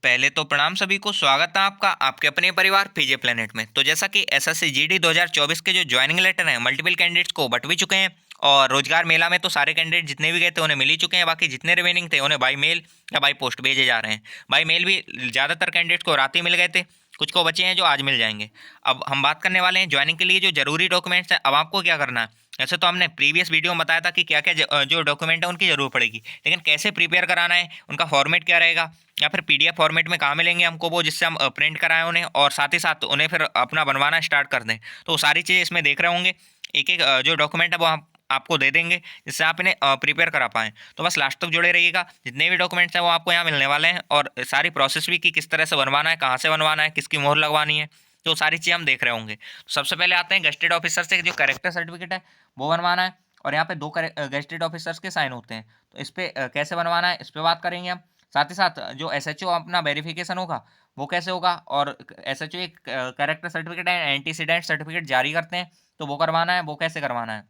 पहले तो प्रणाम सभी को। स्वागत है आपका आपके अपने परिवार पीजे प्लेनेट में। तो जैसा कि एसएससी जीडी 2024 के जो ज्वाइनिंग लेटर हैं मल्टीपल कैंडिडेट्स को बंट भी चुके हैं और रोजगार मेला में तो सारे कैंडिडेट जितने भी गए थे उन्हें मिल ही चुके हैं। बाकी जितने रिमेनिंग थे उन्हें बाई मेल या बाई पोस्ट भेजे जा रहे हैं। बाई मेल भी ज़्यादातर कैंडिडेट्स को रात ही मिल गए थे, कुछ को बचे हैं जो आज मिल जाएंगे। अब हम बात करने वाले हैं ज्वाइनिंग के लिए जो जरूरी डॉक्यूमेंट्स हैं। अब आपको क्या करना है, ऐसे तो हमने प्रीवियस वीडियो में बताया था कि क्या क्या जो डॉक्यूमेंट है उनकी जरूरत पड़ेगी, लेकिन कैसे प्रिपेयर कराना है, उनका फॉर्मेट क्या रहेगा या फिर पीडीएफ फॉर्मेट में कहाँ मिलेंगे हमको वो, जिससे हम प्रिंट कराएं उन्हें और साथ ही साथ उन्हें फिर अपना बनवाना स्टार्ट कर दें। तो वो सारी चीज़ें इसमें देख रहे होंगे। एक एक जो डॉक्यूमेंट है वो हम आपको दे देंगे जिससे आप इन्हें प्रिपेयर करा पाएँ। तो बस लास्ट तक जुड़े रहिएगा, जितने भी डॉक्यूमेंट्स हैं वो आपको यहाँ मिलने वाले हैं और सारी प्रोसेस भी कि किस तरह से बनवाना है, कहाँ से बनवाना है, किसकी मोहर लगवानी है, तो सारी चीज़ हम देख रहे होंगे। तो सबसे पहले आते हैं गेस्टेड ऑफिसर से जो कैरेक्टर सर्टिफिकेट है वो बनवाना है और यहाँ पे दो गेस्टेड ऑफिसर्स के साइन होते हैं। तो इस पर कैसे बनवाना है इस पर बात करेंगे हम। साथ ही साथ जो एसएचओ अपना वेरिफिकेशन होगा वो कैसे होगा, और एसएचओ एक कैरेक्टर सर्टिफिकेट है एंटीसीडेंट सर्टिफिकेट जारी करते हैं, तो वो करवाना है, वो कैसे करवाना है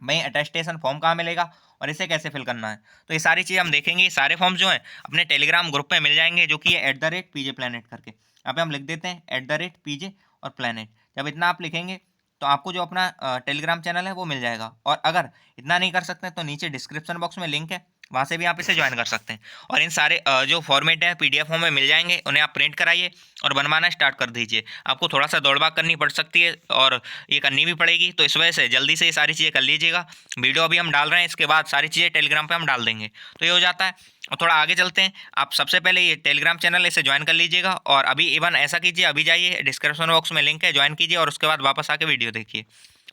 भाई, अटेस्टेशन फॉर्म कहाँ मिलेगा और इसे कैसे फिल करना है। तो ये सारी चीज़ हम देखेंगे। ये सारे फॉर्म्स जो हैं अपने टेलीग्राम ग्रुप में मिल जाएंगे जो कि है @PJ प्लेनेट करके। यहाँ पे हम लिख देते हैं @PJ और प्लेनेट। जब इतना आप लिखेंगे तो आपको जो अपना टेलीग्राम चैनल है वो मिल जाएगा। और अगर इतना नहीं कर सकते तो नीचे डिस्क्रिप्शन बॉक्स में लिंक है, वहाँ से भी आप इसे ज्वाइन कर सकते हैं। और इन सारे जो फॉर्मेट है पीडीएफ फॉर्म में मिल जाएंगे, उन्हें आप प्रिंट कराइए और बनवाना स्टार्ट कर दीजिए। आपको थोड़ा सा दौड़ भाग करनी पड़ सकती है और ये करनी भी पड़ेगी, तो इस वजह से जल्दी से ये सारी चीज़ें कर लीजिएगा। वीडियो अभी हम डाल रहे हैं, इसके बाद सारी चीज़ें टेलीग्राम पे हम डाल देंगे, तो ये हो जाता है। और थोड़ा आगे चलते हैं। आप सबसे पहले ये टेलीग्राम चैनल इसे ज्वाइन कर लीजिएगा और अभी इवन ऐसा कीजिए, अभी जाइए डिस्क्रिप्शन बॉक्स में लिंक है, ज्वाइन कीजिए और उसके बाद वापस आके वीडियो देखिए।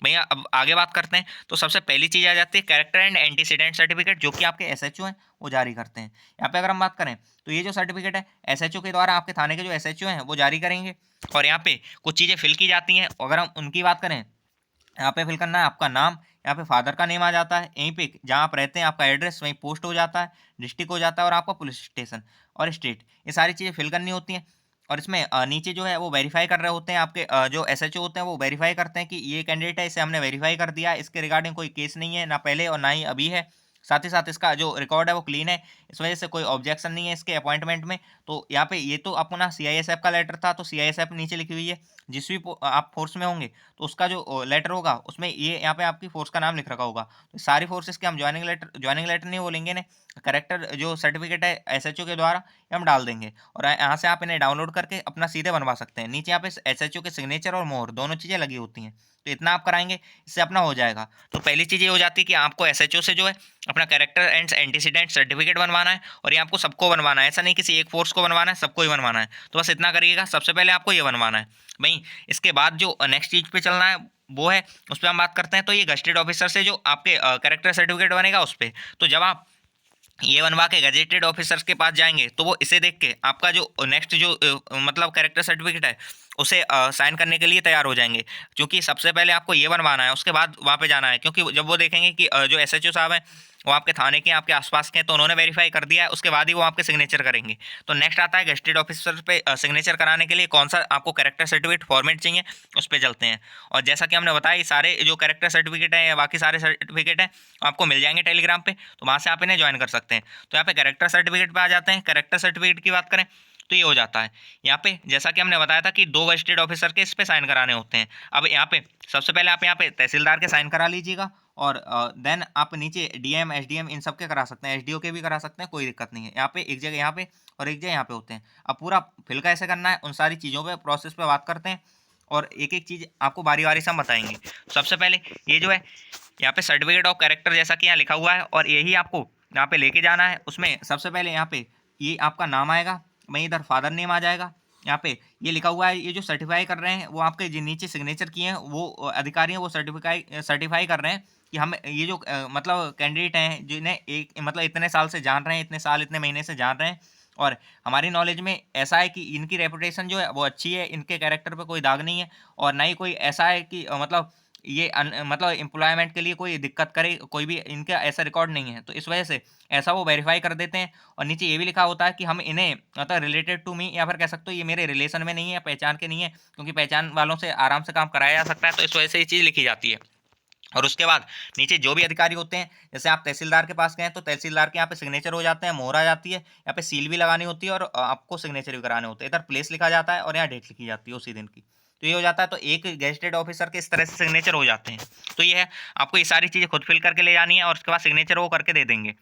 भैया अब आगे बात करते हैं। तो सबसे पहली चीज़ आ जाती है कैरेक्टर एंड एंटीसीडेंट सर्टिफिकेट, जो कि आपके एसएचओ हैं वो जारी करते हैं। यहाँ पे अगर हम बात करें तो ये जो सर्टिफिकेट है एसएचओ के द्वारा आपके थाने के जो एसएचओ हैं वो जारी करेंगे। और यहाँ पे कुछ चीज़ें फिल की जाती हैं, अगर हम उनकी बात करें, यहाँ पे फिल करना है आपका नाम, यहाँ पे फादर का नेम आ जाता है, यहीं पे जहाँ आप रहते हैं आपका एड्रेस, वहीं पोस्ट हो जाता है, डिस्ट्रिक्ट हो जाता है और आपका पुलिस स्टेशन और स्टेट, ये सारी चीज़ें फिल करनी होती हैं। और इसमें नीचे जो है वो वेरीफाई कर रहे होते हैं आपके जो एसएचओ होते हैं, वो वेरीफाई करते हैं कि ये कैंडिडेट है, इसे हमने वेरीफाई कर दिया, इसके रिगार्डिंग कोई केस नहीं है, ना पहले और ना ही अभी है। साथ ही साथ इसका जो रिकॉर्ड है वो क्लीन है, इस वजह से कोई ऑब्जेक्शन नहीं है इसके अपॉइंटमेंट में। तो यहाँ पे ये तो अपना सीआईएसएफ का लेटर था, तो सीआईएसएफ नीचे लिखी हुई है। जिस भी आप फोर्स में होंगे तो उसका जो लेटर होगा उसमें ये यहाँ पे आपकी फोर्स का नाम लिख रखा होगा। तो सारी फोर्सेस के हम ज्वाइनिंग लेटर नहीं बोलेंगे ने, करेक्टर जो सर्टिफिकेट है एसएचओ के द्वारा ये हम डाल देंगे और यहाँ से आप इन्हें डाउनलोड करके अपना सीधे बनवा सकते हैं। नीचे यहाँ पे एसएचओ के सिग्नेचर और मोहर दोनों चीज़ें लगी होती हैं, तो इतना आप कराएंगे, इससे अपना हो जाएगा। तो पहली चीज़ ये हो जाती है कि आपको एसएचओ से जो है अपना कैरेक्टर एंड एंटीसीडेंट सर्टिफिकेट बनवाना है और ये आपको सबको बनवाना है, ऐसा नहीं किसी एक फोर्स को बनवाना है, सबको ही बनवाना है। तो बस इतना करिएगा, सबसे पहले आपको ये बनवाना है भाई। इसके बाद जो नेक्स्ट चीज़ पे चलना है वो है, उस पर हम बात करते हैं। तो ये गजेटेड ऑफिसर से जो आपके कैरेक्टर सर्टिफिकेट बनेगा उस पर, तो जब आप ये बनवा के गजेटेड ऑफिसर्स के पास जाएंगे तो वो इसे देख के आपका जो नेक्स्ट जो मतलब कैरेक्टर सर्टिफिकेट है उसे साइन करने के लिए तैयार हो जाएंगे। क्योंकि सबसे पहले आपको ये बनवाना है, उसके बाद वहाँ पे जाना है, क्योंकि जब वो देखेंगे कि जो एसएचओ साहब हैं वो आपके थाने के आपके आसपास के हैं, तो उन्होंने वेरीफाई कर दिया है, उसके बाद ही वो आपके सिग्नेचर करेंगे। तो नेक्स्ट आता है गेस्टेड ऑफिसर पे सिग्नेचर कराने के लिए कौन सा आपको कैरेक्टर सर्टिफिकेट फॉर्मेट चाहिए, उस पर चलते हैं। और जैसा कि हमने बताया ये सारे जो कैरेक्टर सर्टिफिकेट हैं या बाकी सारे सर्टिफिकेट हैं आपको मिल जाएंगे टेलीग्राम पे, तो वहाँ से आप इन्हें ज्वाइन कर सकते हैं। तो यहाँ पे कैरेक्टर सर्टिफिकेट पे आ जाते हैं। कैरेक्टर सर्टिफिकेट की बात करें तो ये हो जाता है यहाँ पे, जैसा कि हमने बताया था कि दो गजेटेड ऑफिसर के इस पे साइन कराने होते हैं। अब यहाँ पे सबसे पहले आप यहाँ पे तहसीलदार के साइन करा लीजिएगा और देन आप नीचे डीएम एसडीएम इन सब के करा सकते हैं, एसडीओ के भी करा सकते हैं, कोई दिक्कत नहीं है। यहाँ पे एक जगह यहाँ पे और एक जगह यहाँ पे होते हैं। अब पूरा फिल कैसे करना है उन सारी चीज़ों पे प्रोसेस पे बात करते हैं और एक एक चीज़ आपको बारी बारी से हम बताएंगे। सबसे पहले ये जो है यहाँ पे सर्टिफिकेट ऑफ कैरेक्टर जैसा कि यहाँ लिखा हुआ है और यही आपको यहाँ पे लेके जाना है। उसमें सबसे पहले यहाँ पे ये आपका नाम आएगा, वहीं इधर फादर नेम आ जाएगा। यहाँ पे ये लिखा हुआ है, ये जो सर्टिफाई कर रहे हैं वो आपके जो नीचे सिग्नेचर किए हैं वो अधिकारी हैं, वो सर्टिफाई कर रहे हैं कि हम ये जो मतलब कैंडिडेट हैं जिन्हें एक मतलब इतने साल से जान रहे हैं, इतने साल इतने महीने से जान रहे हैं और हमारी नॉलेज में ऐसा है कि इनकी रेपुटेशन जो है वो अच्छी है, इनके कैरेक्टर पे कोई दाग नहीं है और ना ही कोई ऐसा है कि मतलब ये मतलब एम्प्लॉयमेंट के लिए कोई दिक्कत करे, कोई भी इनका ऐसा रिकॉर्ड नहीं है। तो इस वजह से ऐसा वो वेरीफाई कर देते हैं और नीचे ये भी लिखा होता है कि हम इन्हें मतलब रिलेटेड टू मी या फिर कह सकते हो ये मेरे रिलेशन में नहीं है, पहचान के नहीं है, क्योंकि पहचान वालों से आराम से काम कराया जा सकता है, तो इस वजह से ये चीज़ लिखी जाती है। और उसके बाद नीचे जो भी अधिकारी होते हैं, जैसे आप तहसीलदार के पास गए तो तहसीलदार के यहाँ पे सिग्नेचर हो जाते हैं, मोहर आ जाती है, यहाँ पे सील भी लगानी होती है और आपको सिग्नेचर भी कराने होते हैं। इधर प्लेस लिखा जाता है और यहाँ डेट लिखी जाती है उसी दिन की। तो ये हो जाता है, तो एक गेजेटेड ऑफिसर के इस तरह से सिग्नेचर हो जाते हैं। तो ये है, आपको ये सारी चीज़ें खुद फिल करके ले जानी है और उसके बाद सिग्नेचर वो करके दे देंगे।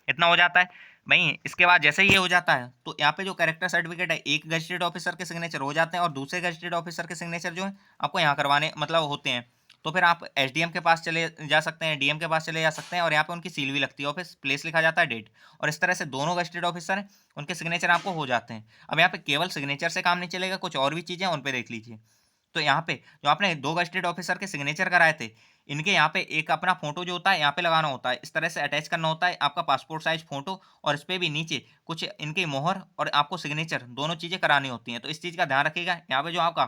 इतना हो जाता है भाई। इसके बाद जैसे ही ये हो जाता है तो यहाँ पे जो कैरेक्टर सर्टिफिकेट है, एक गजेटेड ऑफिसर के सिग्नेचर हो जाते हैं और दूसरे गजेटेड ऑफिसर के सिग्नेचर जो है आपको यहाँ करवाने मतलब होते हैं। तो फिर आप एसडीएम के पास चले जा सकते हैं, डीएम के पास चले जा सकते हैं और यहाँ पे उनकी सील भी लगती है, ऑफिस प्लेस लिखा जाता है, डेट। और इस तरह से दोनों गजेटेड ऑफिसर हैं, उनके सिग्नेचर आपको हो जाते हैं। अब यहाँ पे केवल सिग्नेचर से काम नहीं चलेगा, कुछ और भी चीज़ें हैं उन पे देख लीजिए। तो यहाँ पे जो आपने दो गजेटेड ऑफिसर के सिग्नेचर कराए थे, इनके यहाँ पे एक अपना फोटो जो होता है यहाँ पे लगाना होता है, इस तरह से अटैच करना होता है आपका पासपोर्ट साइज फोटो, और इस पे भी नीचे कुछ इनकी मोहर और आपको सिग्नेचर दोनों चीज़ें करानी होती हैं। तो इस चीज़ का ध्यान रखिएगा, यहाँ पे जो आपका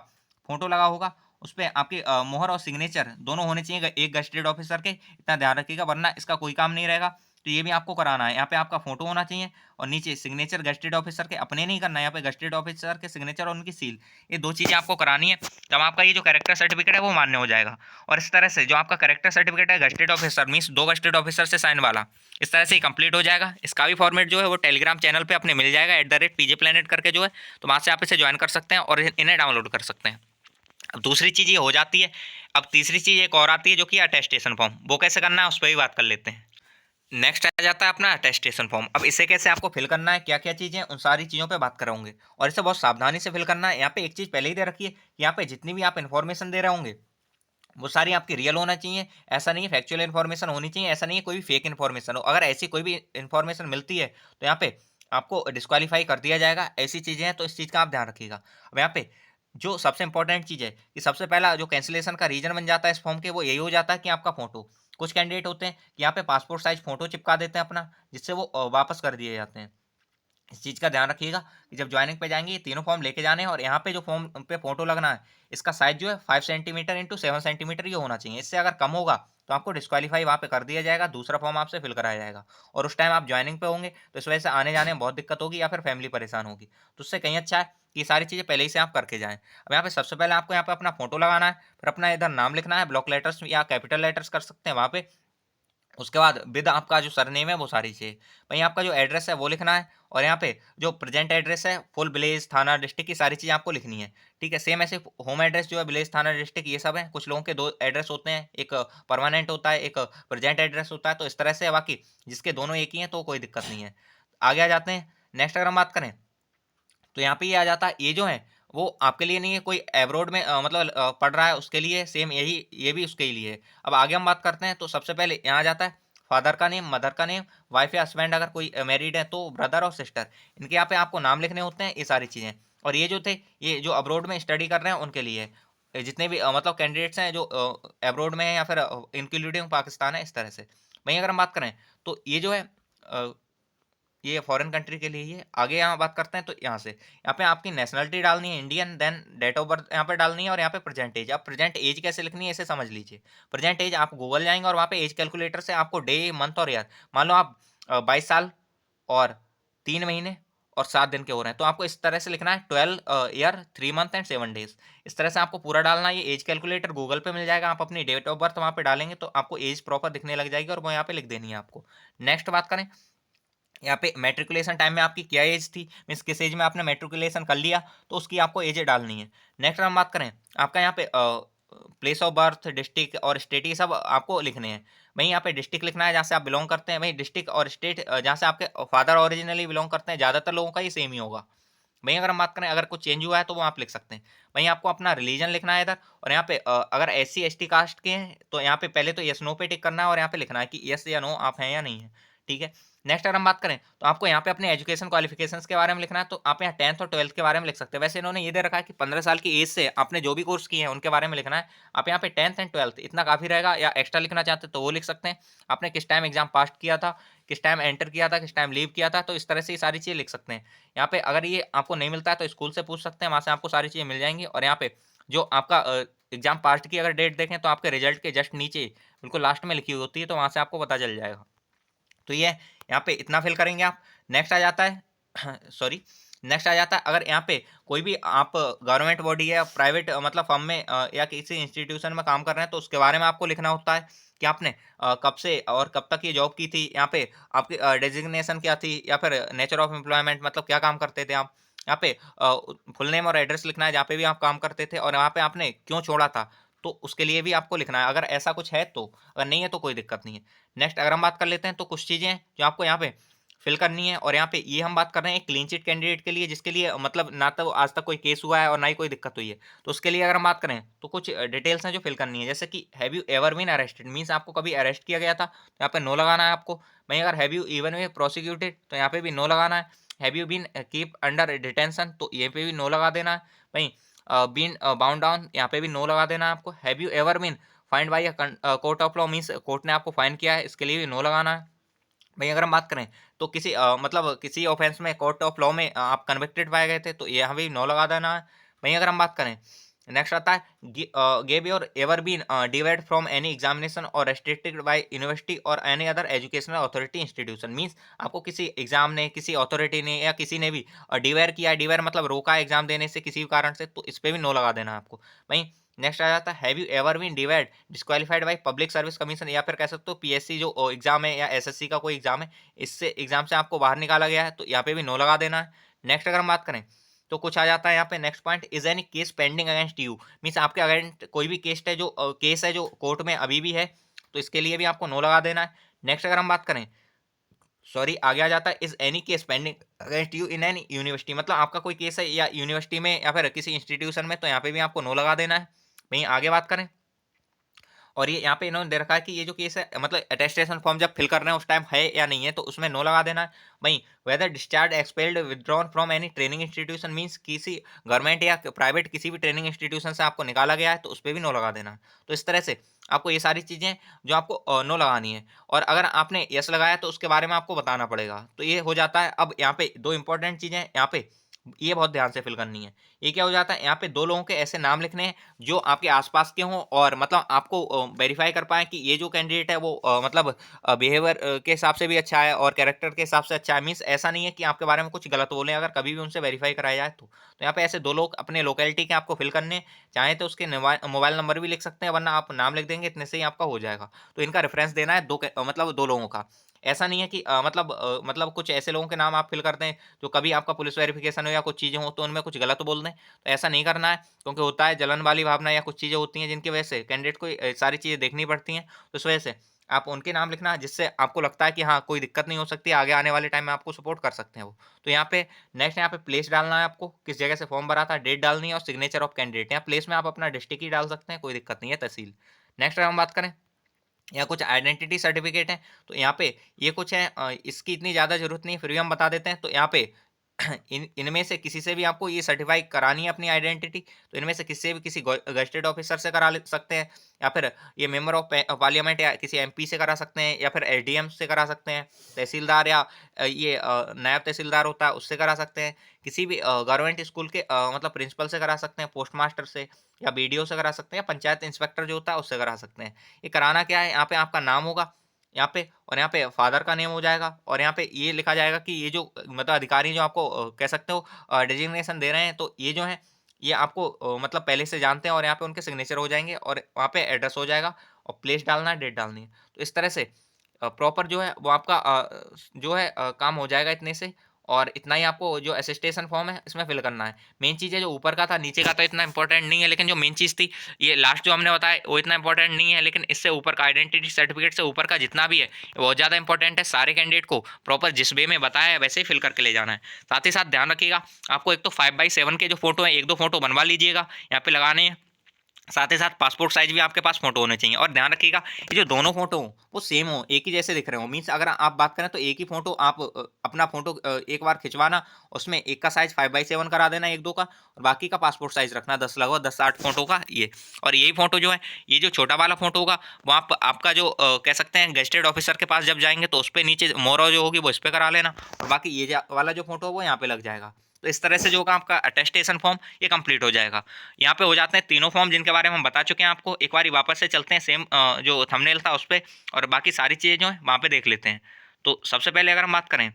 फोटो लगा होगा उस पे आपकी मोहर और सिग्नेचर दोनों होने चाहिए एक गजेटेड ऑफिसर के, इतना ध्यान रखिएगा वरना इसका कोई काम नहीं रहेगा। तो ये भी आपको कराना है, यहाँ पे आपका फोटो होना चाहिए और नीचे सिग्नेचर गजेटेड ऑफिसर के अपने नहीं करना है, यहाँ पे गजेटेड ऑफिसर के सिग्नेचर और उनकी सील, ये दो चीज़ें आपको करानी है। तब आपका ये जो कैरेक्टर सर्टिफिकेट है वो मान्य हो जाएगा। और इस तरह से जो आपका कैरेक्टर सर्टिफिकेट है गजेटेड ऑफिसर मीन्स दो गजेटेड ऑफिसर से साइन वाला, इस तरह से ही कंप्लीट हो जाएगा। इसका भी फॉर्मेट जो है वो टेलीग्राम चैनल पे अपने मिल जाएगा @PJ Planet करके जो है, तो वहाँ से आप इसे ज्वाइन कर सकते हैं और इन्हें डाउनलोड कर सकते हैं। अब दूसरी चीज़ ये हो जाती है। अब तीसरी चीज़ एक और आती है जो कि अटेस्टेशन फॉर्म, वो कैसे करना है उस पर भी बात कर लेते हैं। नेक्स्ट आ जाता है अपना अटेस्टेशन फॉर्म। अब इसे कैसे आपको फिल करना है, क्या क्या चीज़ें, उन सारी चीज़ों पे बात कराऊंगे और इसे बहुत सावधानी से फिल करना है। यहाँ पे एक चीज़ पहले ही दे रखी है, यहाँ पे जितनी भी आप इन्फॉर्मेशन दे रहे होंगे वो सारी आपकी रियल होना चाहिए। ऐसा नहीं है फैक्चुअल इन्फॉर्मेशन होनी चाहिए, ऐसा नहीं है कोई भी फेक इन्फॉर्मेशन हो। अगर ऐसी कोई भी इन्फॉर्मेशन मिलती है तो यहाँ पे आपको डिस्क्वालीफाई कर दिया जाएगा। ऐसी चीज़ें हैं तो इस चीज़ का आप ध्यान रखिएगा। अब यहाँ पे जो सबसे इंपॉर्टेंट चीज़ है कि सबसे पहला जो कैंसिलेशन का रीजन बन जाता है इस फॉर्म के, वो यही हो जाता है कि आपका फोटो, कुछ कैंडिडेट होते हैं कि यहाँ पे पासपोर्ट साइज फोटो चिपका देते हैं अपना, जिससे वो वापस कर दिए जाते हैं। इस चीज़ का ध्यान रखिएगा कि जब ज्वाइनिंग पे जाएंगे ये तीनों फॉर्म लेके जाने हैं और यहाँ पे जो फॉर्म पे फोटो लगना है इसका साइज जो है 5 सेंटीमीटर इंटू 7 सेंटीमीटर ये होना चाहिए। इससे अगर कम होगा तो आपको डिस्क्वालीफाई वहाँ पे कर दिया जाएगा, दूसरा फॉर्म आपसे फिल कराया जाएगा और उस टाइम आप ज्वाइनिंग पे होंगे तो इस वजह से आने जाने में बहुत दिक्कत होगी या फिर फैमिली परेशान होगी। तो उससे कहीं अच्छा है कि ये सारी चीज़ें पहले ही से आप करके जाएं। अब यहाँ पे सबसे पहले आपको यहाँ पे अपना फोटो लगाना है, फिर अपना इधर नाम लिखना है, ब्लॉक लेटर्स या कैपिटल लेटर्स कर सकते हैं वहाँ पे। उसके बाद विद आपका जो सरनेम है वो सारी चीज़, वहीं आपका जो एड्रेस है वो लिखना है और यहाँ पे जो प्रेजेंट एड्रेस है फुल विलेज थाना डिस्ट्रिक्ट की सारी चीज़ें आपको लिखनी है। ठीक है, सेम ऐसे होम एड्रेस जो है विलेज थाना डिस्ट्रिक्ट ये सब है। कुछ लोगों के दो एड्रेस होते हैं, एक परमानेंट होता है एक प्रेजेंट एड्रेस होता है, तो इस तरह से है। बाकी जिसके दोनों एक ही हैं तो कोई दिक्कत नहीं है। आगे आ जाते हैं। नेक्स्ट अगर हम बात करें तो यहाँ पे ये आ जाता है, ये जो है वो आपके लिए नहीं है, कोई एब्रोड में मतलब पढ़ रहा है उसके लिए सेम यही, ये भी उसके ही लिए है। अब आगे हम बात करते हैं तो सबसे पहले यहाँ आ जाता है फादर का नेम, मदर का नेम, वाइफ या हस्बैंड अगर कोई मैरिड है तो ब्रदर और सिस्टर, इनके यहाँ पे आपको नाम लिखने होते हैं, ये सारी चीज़ें। और ये जो थे ये जो अब्रोड में स्टडी कर रहे हैं उनके लिए है। जितने भी मतलब कैंडिडेट्स हैं जो अब्रोड में हैं या फिर इंक्लूडिंग पाकिस्तान है, इस तरह से। वहीं अगर हम बात करें तो ये जो है ये फॉरेन कंट्री के लिए ही है। आगे यहाँ बात करते हैं तो यहाँ से यहाँ पे आपकी नेशनलिटी डालनी है Indian, then date of birth यहाँ पे डालनी है और यहाँ पे प्रेजेंट एज। अब प्रेजेंट एज कैसे लिखनी है इसे समझ लीजिए। प्रेजेंट एज आप गूगल जाएंगे और वहाँ पे एज कैलकुलेटर से आपको डे मंथ और ईयर, मान लो आप 22 साल और 3 महीने और 7 दिन के हो रहे हैं तो आपको इस तरह से लिखना है 12 ईयर 3 मंथ एंड 7 डेज। इस तरह से आपको पूरा डालना है। ये एज कैलकुलेटर गूगल पे मिल जाएगा, आप अपनी डेट ऑफ बर्थ वहाँ पे डालेंगे तो आपको एज प्रॉपर दिखने लग जाएगी और वो यहाँ पे लिख देनी है आपको। नेक्स्ट बात करें, यहाँ पे मैट्रिकुलेशन टाइम में आपकी क्या एज थी, मीन्स किस एज में आपने मैट्रिकुलेशन कर लिया तो उसकी आपको एज डालनी है। नेक्स्ट हम बात करें आपका यहाँ पे प्लेस ऑफ बर्थ, डिस्ट्रिक्ट और स्टेट, ये सब आपको लिखने हैं। वहीं यहाँ पे डिस्ट्रिक्ट लिखना है जहाँ से आप बिलोंग करते हैं, वहीं डिस्ट्रिक्ट और स्टेट जहाँ से आपके फादर ओरिजिनली बिलोंग करते हैं, ज़्यादातर लोगों का ये सेम ही होगा। वहीं अगर हम बात करें अगर कुछ चेंज हुआ है तो वो आप लिख सकते हैं। वहीं आपको अपना रिलीजन लिखना है इधर, और यहाँ पे अगर SC ST कास्ट के हैं तो यहाँ पे पहले तो यस नो पे टिक करना है और यहाँ पे लिखना है कि यस या नो आप हैं या नहीं है। ठीक है। नेक्स्ट अगर हम बात करें तो आपको यहाँ पे अपने एजुकेशन क्वालिफिकेशंस के बारे में लिखना है, तो आप यहाँ 10th और 12th के बारे में लिख सकते हैं। वैसे इन्होंने ये दे रखा है कि 15 साल की एज से आपने जो भी कोर्स किए हैं उनके बारे में लिखना है। आप यहाँ पे 10th एंड 12th इतना काफ़ी रहेगा, या एक्स्ट्रा लिखना चाहते हैं तो वो लिख सकते हैं। आपने किस टाइम एग्जाम पास किया था, किस टाइम एंटर किया था, किस टाइम लीव किया था, तो इस तरह से ये सारी चीज़ें लिख सकते हैं। यहाँ पे अगर ये आपको नहीं मिलता है तो स्कूल से पूछ सकते हैं, वहाँ से आपको सारी चीज़ें मिल जाएंगी। और यहाँ पे जो आपका एग्जाम पास की अगर डेट देखें तो आपके रिजल्ट के जस्ट नीचे बिल्कुल लास्ट में लिखी हुई होती है, तो वहाँ से आपको पता चल जाएगा। तो ये यहाँ पे इतना फिल करेंगे आप। नेक्स्ट आ जाता है सॉरी, नेक्स्ट आ जाता है अगर यहाँ पे कोई भी आप गवर्नमेंट बॉडी या प्राइवेट मतलब फर्म में या किसी इंस्टीट्यूशन में काम कर रहे हैं तो उसके बारे में आपको लिखना होता है कि आपने कब से और कब तक ये जॉब की थी, यहाँ पे आपकी डेजिग्नेशन क्या थी, या फिर नेचर ऑफ एम्प्लॉयमेंट मतलब क्या काम करते थे आप। यहाँ पे फुल नेम और एड्रेस लिखना है जहाँ पे भी आप काम करते थे, और यहाँ पे आपने क्यों छोड़ा था, तो उसके लिए भी आपको लिखना है, अगर ऐसा कुछ है तो। अगर नहीं है तो कोई दिक्कत नहीं है। नेक्स्ट अगर हम बात कर लेते हैं तो कुछ चीज़ें हैं जो आपको यहाँ पे फिल करनी है, और यहाँ पे ये हम बात कर रहे हैं एक क्लीन चिट कैंडिडेट के लिए, जिसके लिए मतलब ना तो आज तक कोई केस हुआ है और ना ही कोई दिक्कत हुई है। तो उसके लिए अगर हम बात करें तो कुछ डिटेल्स हैं जो फिल करनी है, जैसे कि have you ever been arrested, means आपको कभी अरेस्ट किया गया था तो यहाँ पे नो लगाना है आपको। वहीं अगर हैव यू इवन वे प्रोसिक्यूटेड तो यहाँ पे भी नो लगाना है। Have you been keep under detention तो ये पे भी नो लगा देना है। वहीं बीन बाउंड डाउन यहाँ पे भी नो लगा देना है आपको। Have you ever been fined by court of law, means court ने आपको फाइन किया है, इसके लिए भी नो लगाना है। वहीं अगर हम बात करें तो किसी मतलब किसी ऑफेंस में कोर्ट ऑफ लॉ में आप कन्विक्टेड पाए गए थे तो यहाँ भी नो लगा देना है। वहीं अगर हम बात करें नेक्स्ट आता है गेव योर एवर बीन डिवाइड फ्रॉम एनी एग्जामिनेशन और रेस्ट्रिक्टेड बाय यूनिवर्सिटी और any other educational authority institution, means आपको किसी एग्जाम ने, किसी अथॉरिटी ने या किसी ने भी डिवेयर किया है, डिवेयर मतलब रोका है एग्जाम देने से किसी भी कारण से, तो इस पर भी नो लगा देना है आपको। वहीं नेक्स्ट आ जाता है हैव यू एवर बीन डिवाइड disqualified by public service commission, या फिर कह सकते हो पीएससी जो एग्जाम है या एसएससी का कोई एग्जाम है, इससे एग्जाम से आपको बाहर निकाला गया है, तो यहाँ पे भी नो लगा देना है। नेक्स्ट अगर हम बात करें तो कुछ आ जाता है यहाँ पे next point, is any case pending against you, means आपके अगेंस्ट कोई भी केस है जो कोर्ट में अभी भी है, तो इसके लिए भी आपको नो लगा देना है। नेक्स्ट अगर हम बात करें सॉरी आगे आ जाता है is any case pending against you in any university, मतलब आपका कोई केस है या यूनिवर्सिटी में या फिर किसी इंस्टीट्यूशन में, तो यहाँ पे भी आपको नो लगा देना है। वहीं आगे बात करें और ये यहाँ पे इन्होंने दे रखा है कि ये जो केस है मतलब अटेस्टेशन फॉर्म जब फिल कर रहे हैं उस टाइम है या नहीं है, तो उसमें नो लगा देना है। वहीं whether discharge expelled withdrawn from any training institution, means किसी गवर्नमेंट या प्राइवेट किसी भी ट्रेनिंग इंस्टीट्यूशन से आपको निकाला गया है, तो उस पर भी नो लगा देना है। तो इस तरह से आपको ये सारी चीज़ें जो आपको नो लगानी है, और अगर आपने यस लगाया तो उसके बारे में आपको बताना पड़ेगा। तो ये हो जाता है। अब यहाँ पे दो इंपॉर्टेंट चीज़ें यहाँ पे ये बहुत ध्यान से फिल करनी है। ये क्या हो जाता है, यहाँ पे दो लोगों के ऐसे नाम लिखने हैं जो आपके आसपास के हों, और मतलब आपको वेरीफाई कर पाएँ कि ये जो कैंडिडेट है वो मतलब बिहेवियर के हिसाब से भी अच्छा है और कैरेक्टर के हिसाब से अच्छा है। मीन्स ऐसा नहीं है कि आपके बारे में कुछ गलत बोलें, अगर कभी भी उनसे वेरीफाई कराया जाए तो। तो यहाँ पे ऐसे दो लोग अपने लोकेलिटी के आपको फिल करने हैं। चाहें तो उसके मोबाइल नंबर भी लिख सकते हैं, वरना आप नाम लिख देंगे, इतने से ही आपका हो जाएगा। तो इनका रेफरेंस देना है मतलब दो लोगों का। ऐसा नहीं है कि मतलब कुछ ऐसे लोगों के नाम आप फिल कर दें जो कभी आपका पुलिस वेरिफिकेशन हो या कुछ चीज़ें हो तो उनमें कुछ गलत बोल दें, तो ऐसा नहीं करना है। क्योंकि होता है जलन वाली भावना या कुछ चीज़ें होती हैं जिनकी वजह से कैंडिडेट को सारी चीज़ें देखनी पड़ती हैं, तो इस वजह से आप उनके नाम लिखना जिससे आपको लगता है कि हाँ कोई दिक्कत नहीं हो सकती, आगे आने वाले टाइम में आपको सपोर्ट कर सकते हैं वो। तो यहाँ पे नेक्स्ट यहाँ पे प्लेस डालना है आपको, किस जगह से फॉर्म भरा था, डेट डालनी है और सिग्नेचर ऑफ कैंडिडेट। यहाँ प्लेस में आप अपना डिस्ट्रिक्ट ही डाल सकते हैं, कोई दिक्कत नहीं है, तहसील। नेक्स्ट अगर हम बात करें या कुछ आइडेंटिटी सर्टिफिकेट है, तो यहाँ पे ये कुछ है इसकी इतनी ज़्यादा जरूरत नहीं है, फिर भी हम बता देते हैं। तो यहाँ पे इनमें से किसी से भी आपको ये सर्टिफाई करानी है अपनी आइडेंटिटी, तो इनमें से किसी से भी किसी गजेटेड ऑफिसर से सकते हैं, या फिर ये मेंबर ऑफ पार्लियामेंट या किसी एमपी से करा सकते हैं, या फिर एसडीएम से करा सकते हैं, तहसीलदार या ये नायब तहसीलदार होता है उससे करा सकते हैं, किसी भी गवर्नमेंट स्कूल के मतलब प्रिंसिपल से करा सकते हैं, पोस्ट मास्टर से या बीडीओ से करा सकते हैं, या पंचायत इंस्पेक्टर जो होता है उससे करा सकते हैं। ये कराना क्या है, यहाँ पे आपका नाम होगा यहाँ पे, और यहाँ पे फादर का नेम हो जाएगा, और यहाँ पे ये लिखा जाएगा कि ये जो मतलब अधिकारी जो आपको कह सकते हो डिजिग्नेशन दे रहे हैं, तो ये जो है ये आपको मतलब पहले से जानते हैं, और यहाँ पे उनके सिग्नेचर हो जाएंगे और वहाँ पे एड्रेस हो जाएगा, और प्लेस डालना है, डेट डालनी है। तो इस तरह से प्रॉपर जो है वो आपका जो है काम हो जाएगा इतने से। और इतना ही आपको जो असिस्टेशन फॉर्म है इसमें फिल करना है। मेन चीज़ है जो ऊपर का था, नीचे का तो इतना इंपॉर्टेंट नहीं है, लेकिन जो मेन चीज़ थी ये लास्ट जो हमने बताया वो इतना इंपॉर्टेंट नहीं है, लेकिन इससे ऊपर का आइडेंटिटी सर्टिफिकेट से ऊपर का जितना भी है ये बहुत ज़्यादा इंपॉर्टेंट है। सारे कैंडिडेट को प्रॉपर जिस वे में बताया है वैसे ही फिल करके ले जाना है। साथ ही साथ ध्यान रखिएगा आपको एक तो 5x7 के जो फोटो है एक दो फोटो बनवा लीजिएगा, यहाँ पे लगाने हैं। साथ ही साथ पासपोर्ट साइज भी आपके पास फोटो होने चाहिए, और ध्यान रखिएगा ये जो दोनों फोटो हो वो सेम हो, एक ही जैसे दिख रहे हो। मीन्स अगर आप बात करें तो एक ही फोटो आप अपना फोटो एक बार खिंचवाना, उसमें एक का साइज 5x7 करा देना एक दो का, और बाकी का पासपोर्ट साइज रखना 10 लगभग 10-8 फोटो का ये। और यही फोटो जो है ये जो छोटा वाला फोटो होगा वो आपका जो कह सकते हैं गजेटेड ऑफिसर के पास जब जाएंगे तो उस पर नीचे मोहर जो होगी वो इस पर करा लेना, और बाकी ये वाला जो फोटो है वो यहाँ पे लग जाएगा। तो इस तरह से जो होगा आपका अटेस्टेशन फॉर्म ये कंप्लीट हो जाएगा। यहाँ पे हो जाते हैं तीनों फॉर्म जिनके बारे में हम बता चुके हैं आपको। एक बार वापस से चलते हैं सेम जो थंबनेल था उस पर, और बाकी सारी चीज़ें जो है वहाँ पे देख लेते हैं। तो सबसे पहले अगर हम बात करें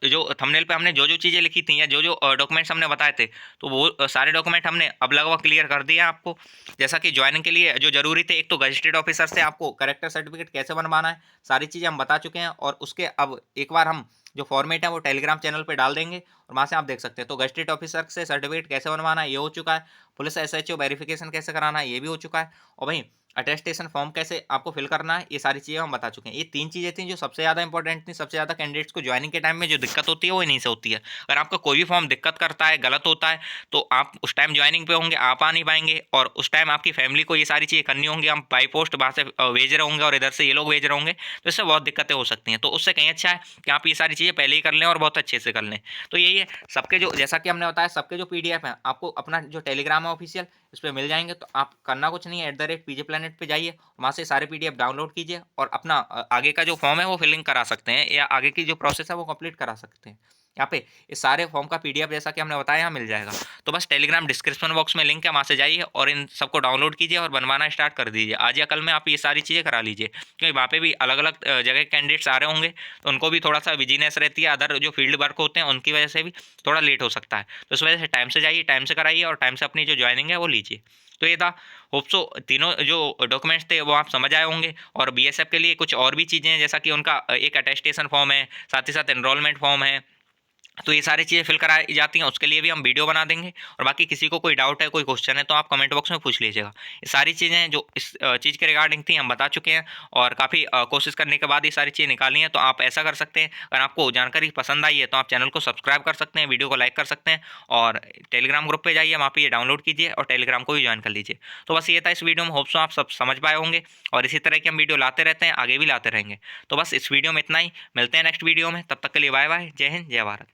जो थंबनेल पे हमने जो जो चीज़ें लिखी थी या जो जो डॉक्यूमेंट्स हमने बताए थे, तो वो सारे डॉक्यूमेंट हमने अब लगभग क्लियर कर दिए हैं आपको। जैसा कि ज्वाइनिंग के लिए जो ज़रूरी थे, एक तो गजेटेड ऑफिसर से आपको कैरेक्टर सर्टिफिकेट कैसे बनवाना है, सारी चीज़ें हम बता चुके हैं। और उसके अब एक बार हम जो फॉर्मेट है वो टेलीग्राम चैनल पे डाल देंगे और वहाँ से आप देख सकते हैं। तो गजेटेड ऑफिसर से सर्टिफिकेट कैसे बनवाना है ये हो चुका है, पुलिस एसएचओ वेरिफिकेशन कैसे कराना है ये भी हो चुका है, और वहीं अटेस्टेशन फॉर्म कैसे आपको फिल करना है, ये सारी चीज़ें हम बता चुके हैं। ये 3 चीज़ें थी जो सबसे ज़्यादा इंपॉर्टेंट थी, सबसे ज़्यादा कैंडिडेट्स को ज्वाइनिंग के टाइम में जो दिक्कत होती है वो इन्हीं से होती है। अगर आपका कोई भी फॉर्म दिक्कत करता है, गलत होता है, तो आप उस टाइम ज्वाइनिंग पे होंगे, आप आ नहीं पाएँगे, और उस टाइम आपकी फैमिली को ये सारी चीज़ें करनी होंगी, हम बाई पोस्ट वहाँ से भेज रहे होंगे और इधर से ये लोग भेज रहे होंगे, तो इससे बहुत दिक्कतें हो सकती हैं। तो उससे कहीं अच्छा है कि आप ये सारी चीज़ें पहले ही कर लें और बहुत अच्छे से कर लें। तो यही है, सबके जो जैसा कि हमने बताया, सबके जो पीडीएफ हैं आपको अपना जो टेलीग्राम है ऑफिशियल, इस पे मिल जाएँगे। तो आप करना कुछ नहीं है, @PJ Planet पे जाइए, वहाँ से सारे पीडीएफ डाउनलोड कीजिए और अपना आगे का जो फॉर्म है वो फिलिंग करा सकते हैं, या आगे की जो प्रोसेस है वो कंप्लीट करा सकते हैं। यहाँ पे इस सारे फॉर्म का पीडीएफ जैसा कि हमने बताया यहाँ मिल जाएगा। तो बस टेलीग्राम डिस्क्रिप्शन बॉक्स में लिंक है, वहाँ से जाइए और इन सबको डाउनलोड कीजिए और बनवाना स्टार्ट कर दीजिए। आज या कल में आप ये सारी चीज़ें करा लीजिए, क्योंकि वहाँ पे भी अलग-अलग जगह के कैंडिडेट्स आ रहे होंगे, तो उनको भी थोड़ा-सा बिज़ीनेस रहती है, अदर जो फील्ड वर्क होते हैं उनकी वजह से भी थोड़ा लेट हो सकता है। तो इस वजह से टाइम से जाइए, टाइम से कराइए और टाइम से अपनी जो जॉइनिंग है वो लीजिए। तो ये था, होप सो तीनों जो डॉक्यूमेंट्स थे वो आप समझ आए होंगे। और बीएसएफ के लिए कुछ और भी चीज़ें हैं, जैसा कि उनका एक अटेस्टेशन फॉर्म है, साथ ही साथ एनरोलमेंट फॉर्म है, तो ये सारी चीज़ें फिल कराई जाती हैं, उसके लिए भी हम वीडियो बना देंगे। और बाकी किसी को कोई डाउट है, कोई क्वेश्चन है, तो आप कमेंट बॉक्स में पूछ लीजिएगा। ये सारी चीज़ें जो इस चीज़ के रिगार्डिंग थी हम बता चुके हैं, और काफ़ी कोशिश करने के बाद ये सारी चीज़ें निकाली हैं। तो आप ऐसा कर सकते हैं, अगर आपको जानकारी पसंद आई है तो आप चैनल को सब्सक्राइब कर सकते हैं, वीडियो को लाइक कर सकते हैं, और टेलीग्राम ग्रुप पे जाइए, वहाँ पे ये डाउनलोड कीजिए और टेलीग्राम को भी ज्वाइन कर लीजिए। तो बस ये था इस वीडियो में, होप सो आप सब समझ पाए होंगे, और इसी तरह की हम वीडियो लाते रहते हैं, आगे भी लाते रहेंगे। तो बस इस वीडियो में इतना ही, मिलते हैं नेक्स्ट वीडियो में, तब तक के लिए बाय बाय, जय हिंद, जय भारत।